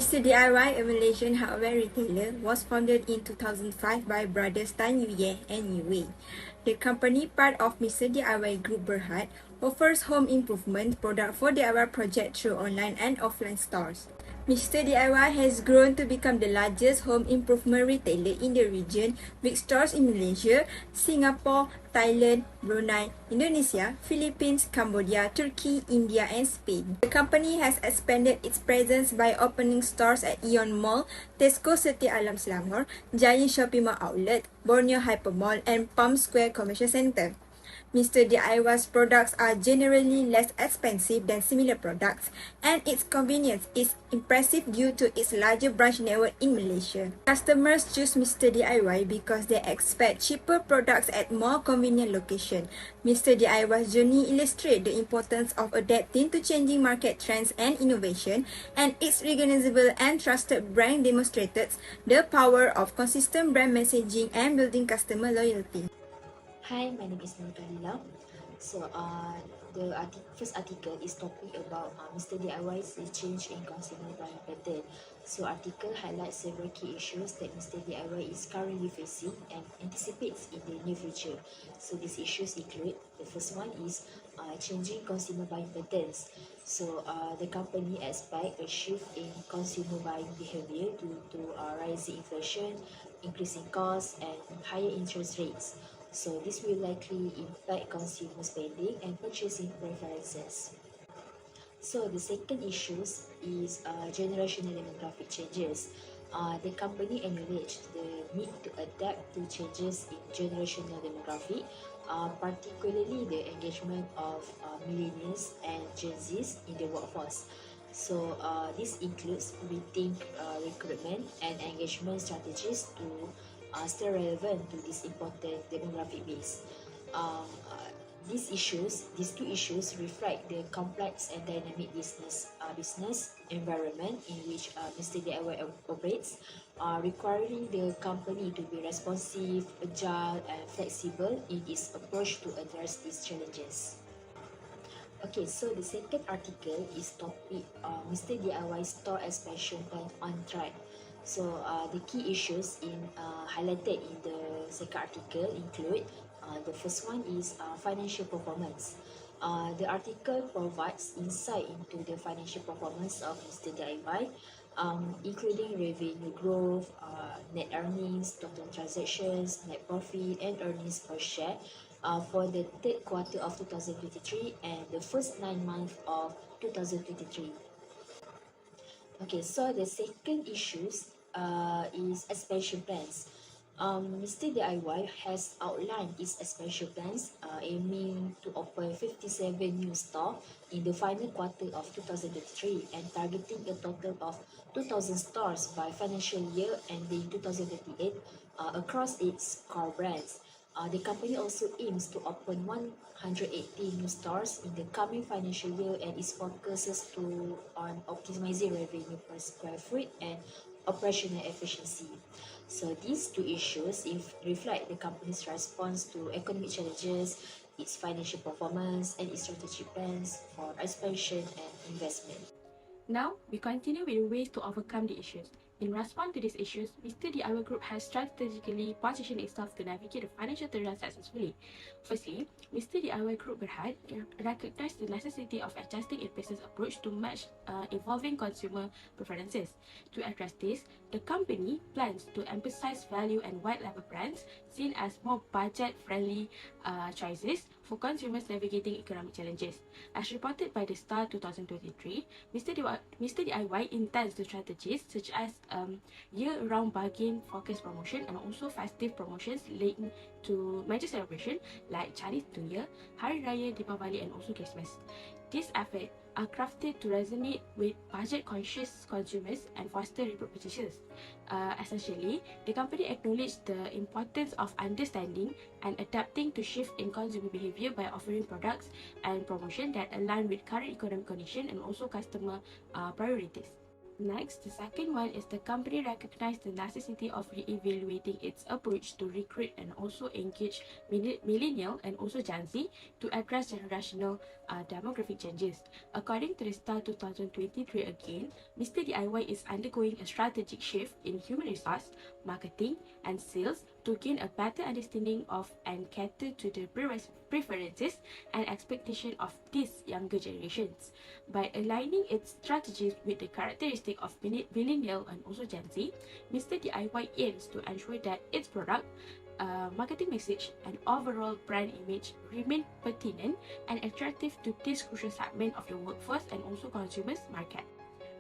Mr. D.I.Y, a Malaysian hardware retailer, was founded in 2005 by brothers Tan Yu and Yu Wei. The company, part of Mr. D.I.Y Group Berhad, offers home improvement products for DIY projects through online and offline stores. Mr. D.I.Y has grown to become the largest home improvement retailer in the region, with stores in Malaysia, Singapore, Thailand, Brunei, Indonesia, Philippines, Cambodia, Turkey, India and Spain. The company has expanded its presence by opening stores at Ion Mall, Tesco Setia Alam Selangor, Giant Shopping Mall Outlet, Borneo Hypermall and Palm Square Commercial Centre. Mr. D.I.Y's products are generally less expensive than similar products, and its convenience is impressive due to its larger branch network in Malaysia. Customers choose Mr. D.I.Y because they expect cheaper products at more convenient locations. Mr. D.I.Y's journey illustrates the importance of adapting to changing market trends and innovation, and its recognizable and trusted brand demonstrated the power of consistent brand messaging and building customer loyalty. Hi, my name is KHALILAH. So, the first article is talking about Mr. D.I.Y's change in consumer buying pattern. So, article highlights several key issues that Mr. D.I.Y is currently facing and anticipates in the near future. So, these issues include, the first one is changing consumer buying patterns. So, the company expects a shift in consumer buying behavior due to rising inflation, increasing costs, and higher interest rates. So this will likely impact consumer spending and purchasing preferences. So the second issue is generational demographic changes. The company acknowledged the need to adapt to changes in generational demographic, particularly the engagement of millennials and Gen Zs in the workforce. So this includes rethink recruitment and engagement strategies to stay relevant to this important demographic base. These two issues reflect the complex and dynamic business environment in which Mr. D.I.Y operates, requiring the company to be responsive, agile, and flexible in its approach to address these challenges. Okay, so the second article is topic Mr. D.I.Y store expansion plan on track. So the key issues highlighted in the second article include the first one is financial performance. The article provides insight into the financial performance of Mr. D.I.Y, including revenue growth, net earnings, total transactions, net profit, and earnings per share for the third quarter of 2023 and the first 9 months of 2023. Okay, so the second issues is expansion plans. Mr. D.I.Y has outlined its expansion plans, aiming to open 57 new stores in the final quarter of 2023 and targeting a total of 2,000 stores by financial year ending 2028 across its core brands. The company also aims to open 180 new stores in the coming financial year and its focuses on optimizing revenue per square foot and operational efficiency. So these two issues reflect the company's response to economic challenges, its financial performance, and its strategic plans for expansion and investment. Now, we continue with ways to overcome the issues. In response to these issues, Mr. D.I.Y Group has strategically positioned itself to navigate the financial turnaround successfully. Firstly, Mr. D.I.Y Group Berhad recognized the necessity of adjusting its business approach to match evolving consumer preferences. To address this, the company plans to emphasize value and white-label brands seen as more budget-friendly choices for consumers navigating economic challenges. As reported by the Star 2023, Mr. D.I.Y intends to strategies such as year-round bargain-focused promotion and also festive promotions linked to major celebration like Chinese New Year, Hari Raya, Deepavali and also Christmas. These efforts are crafted to resonate with budget-conscious consumers and foster repeat purchases. Essentially, the company acknowledged the importance of understanding and adapting to shift in consumer behavior by offering products and promotion that align with current economic condition and also customer priorities. Next, the second one is the company recognized the necessity of re-evaluating its approach to recruit and also engage millennial and also Gen Z to address generational demographic changes. According to the STAR 2023 again, Mr. D.I.Y is undergoing a strategic shift in human resource, marketing and sales to gain a better understanding of and cater to the preferences and expectation of these younger generations. By aligning its strategies with the characteristic of millennial and also Gen Z, Mr. D.I.Y aims to ensure that its product, marketing message and overall brand image remain pertinent and attractive to this crucial segment of the workforce and also consumers market.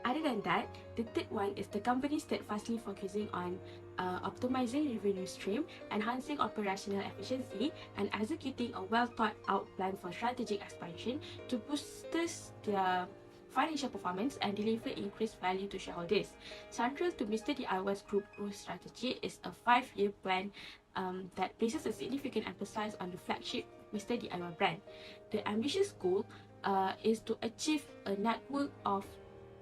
Other than that, the third one is the company steadfastly focusing on optimizing revenue stream, enhancing operational efficiency, and executing a well-thought-out plan for strategic expansion to boost their financial performance and deliver increased value to shareholders. Central to Mr. D.I.Y's group growth strategy is a 5-year plan that places a significant emphasis on the flagship Mr. D.I.Y brand. The ambitious goal is to achieve a network of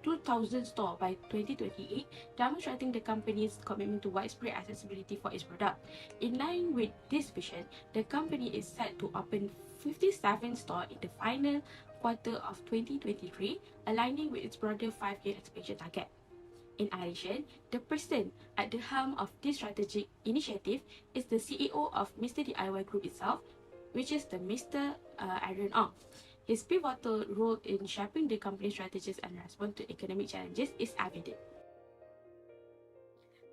2,000 stores by 2028, demonstrating the company's commitment to widespread accessibility for its product. In line with this vision, the company is set to open 57 stores in the final quarter of 2023, aligning with its broader 5-year expansion target. In addition, the person at the helm of this strategic initiative is the CEO of Mr. D.I.Y Group itself, which is the Mr. Aaron Ong. His pivotal role in shaping the company's strategies and response to economic challenges is evident.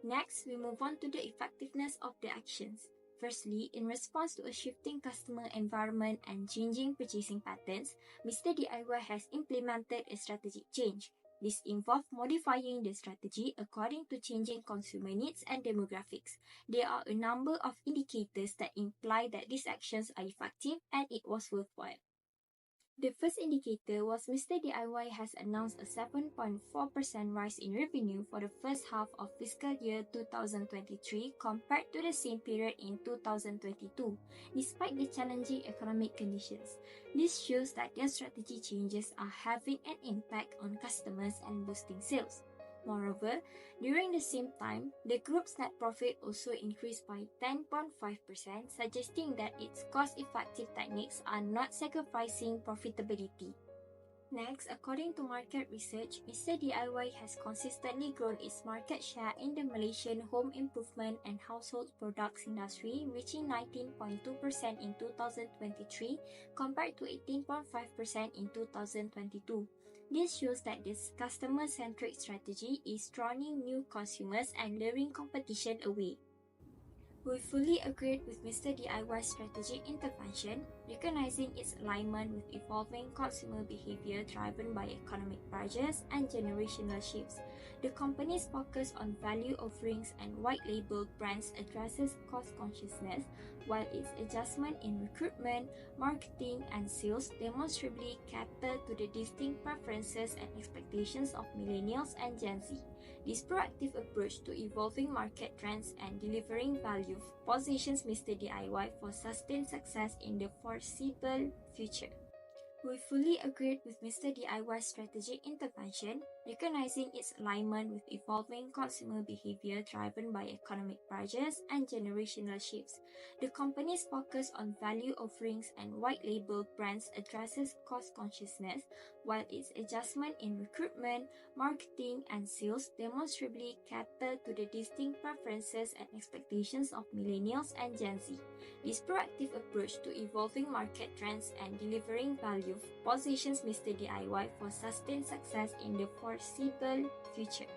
Next, we move on to the effectiveness of the actions. Firstly, in response to a shifting customer environment and changing purchasing patterns, Mr. D.I.Y has implemented a strategic change. This involved modifying the strategy according to changing consumer needs and demographics. There are a number of indicators that imply that these actions are effective and it was worthwhile. The first indicator was Mr. D.I.Y has announced a 7.4% rise in revenue for the first half of fiscal year 2023 compared to the same period in 2022, despite the challenging economic conditions. This shows that their strategy changes are having an impact on customers and boosting sales. Moreover, during the same time, the group's net profit also increased by 10.5%, suggesting that its cost-effective techniques are not sacrificing profitability. Next, according to market research, Mr. D.I.Y has consistently grown its market share in the Malaysian home improvement and household products industry, reaching 19.2% in 2023 compared to 18.5% in 2022. This shows that this customer-centric strategy is drawing new consumers and luring competition away. We fully agreed with Mr. D.I.Y's strategic intervention, recognizing its alignment with evolving consumer behavior driven by economic pressures and generational shifts. The company's focus on value offerings and white-label brands addresses cost consciousness, while its adjustment in recruitment, marketing, and sales demonstrably cater to the distinct preferences and expectations of millennials and Gen Z. This proactive approach to evolving market trends and delivering value positions Mr. D.I.Y for sustained success in the foreseeable future. We fully agreed with Mr. D.I.Y's strategic intervention, recognizing its alignment with evolving consumer behavior driven by economic pressures and generational shifts. The company's focus on value offerings and white-label brands addresses cost consciousness, while its adjustment in recruitment, marketing, and sales demonstrably cater to the distinct preferences and expectations of millennials and Gen Z. This proactive approach to evolving market trends and delivering value positions Mr. D.I.Y for sustained success in the foreseeable future.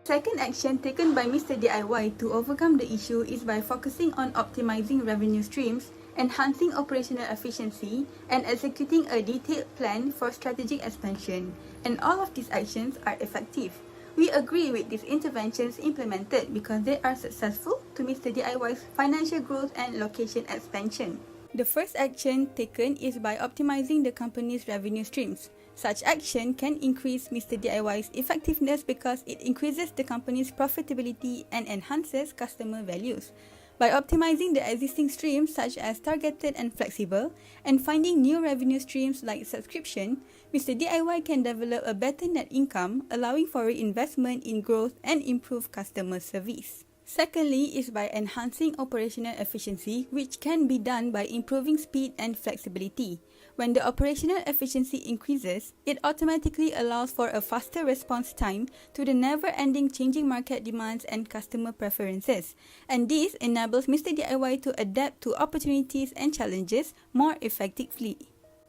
Second action taken by Mr. D.I.Y to overcome the issue is by focusing on optimizing revenue streams, enhancing operational efficiency, and executing a detailed plan for strategic expansion. And all of these actions are effective. We agree with these interventions implemented because they are successful to Mr. D.I.Y's financial growth and location expansion. The first action taken is by optimizing the company's revenue streams. Such action can increase Mr. D.I.Y's effectiveness because it increases the company's profitability and enhances customer values. By optimizing the existing streams such as targeted and flexible, and finding new revenue streams like subscription, Mr. DIY can develop a better net income, allowing for reinvestment in growth and improved customer service. Secondly is by enhancing operational efficiency, which can be done by improving speed and flexibility. When the operational efficiency increases, it automatically allows for a faster response time to the never-ending changing market demands and customer preferences, and this enables Mr. DIY to adapt to opportunities and challenges more effectively.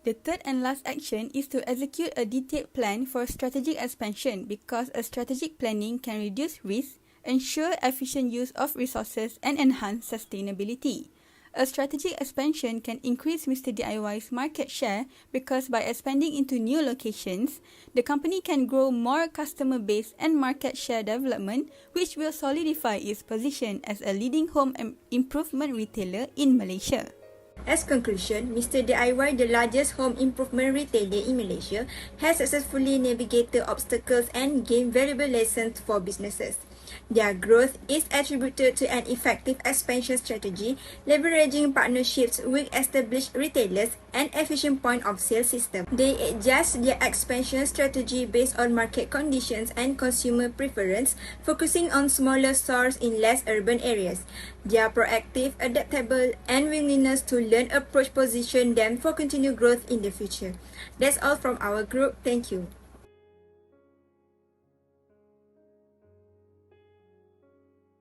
The third and last action is to execute a detailed plan for strategic expansion, because a strategic planning can reduce risk, ensure efficient use of resources, and enhance sustainability. A strategic expansion can increase Mr. DIY's market share because by expanding into new locations, the company can grow more customer base and market share development, which will solidify its position as a leading home improvement retailer in Malaysia. As conclusion, Mr. D.I.Y, the largest home improvement retailer in Malaysia, has successfully navigated obstacles and gained valuable lessons for businesses. Their growth is attributed to an effective expansion strategy, leveraging partnerships with established retailers and efficient point of sale system. They adjust their expansion strategy based on market conditions and consumer preference, focusing on smaller stores in less urban areas. Their proactive, adaptable, and willingness to learn approach position them for continued growth in the future. That's all from our group. Thank you.